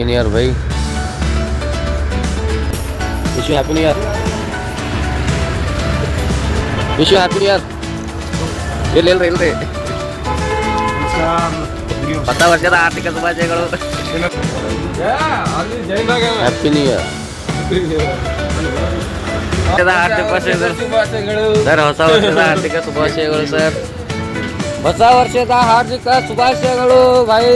New year bye. Wish you happy new year. Wish you happy new year. ಇಲ್ರಿ ಹೊಸ ವರ್ಷದ ಆರ್ಥಿಕ ಶುಭಾಶಯಗಳು. Happy new year sir. ಹೊಸ ವರ್ಷದ ಆರ್ಥಿಕ ಶುಭಾಶಯಗಳು ಸರ್. ಹೊಸ ವರ್ಷದ ಹಾರ್ದಿಕ ಶುಭಾಶಯಗಳು ಭಾಯಿ.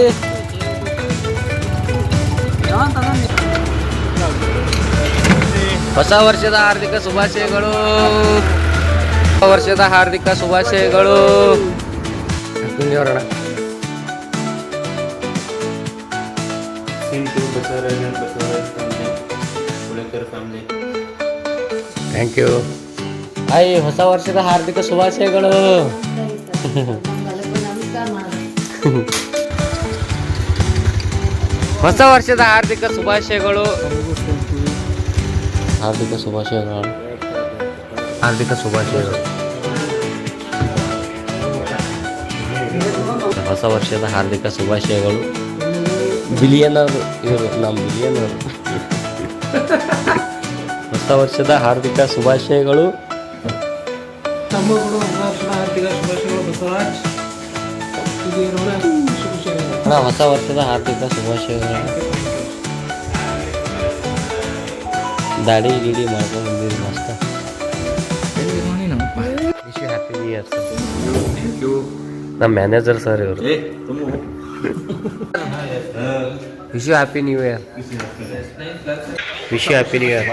ಹೊಸ ವರ್ಷದ ಹಾರ್ದಿಕ ಶುಭಾಶಯಗಳು. ಹೊಸ ವರ್ಷದ ಹಾರ್ದಿಕ ಶುಭಾಶಯಗಳು. ಹ್ಯಾಪಿ ನ್ಯೂ ಇಯರ್ ಅಣ್ಣ. Thank you. ಹಾಯ್, ಹೊಸ ವರ್ಷದ ಹಾರ್ದಿಕ ಶುಭಾಶಯಗಳು. ಹೊಸ ವರ್ಷದ ಹಾರ್ದಿಕ ಶುಭಾಶಯಗಳು. ಹಾರ್ದಿಕ ಶುಭಾಶಯಗಳು. ಹಾರ್ದಿಕ ಶುಭಾಶಯಗಳು. ಹೊಸ ವರ್ಷದ ಹಾರ್ದಿಕ ಶುಭಾಶಯಗಳು. ಬಿಲಿಯನರ್ ಇವರು, ನಮ್ಮ ಬಿಲಿಯನರ್. ಹೊಸ ವರ್ಷದ ಹಾರ್ದಿಕ ಶುಭಾಶಯಗಳು. ಹೊಸ ವರ್ಷದ ಹಾರ್ದಿಕ ಶುಭಾಶಯಗಳು. ದಾಡಿ ಗಿಡಿ ಮಾಡ್ಕೊಂಡು ಬಂದಿರಿ ಮಸ್ತ. Wish you happy new year sir. ನಮ್ಮ ಮ್ಯಾನೇಜರ್ ಸರ್ ಇವರು. Wish you happy new year. Wish you happy new year.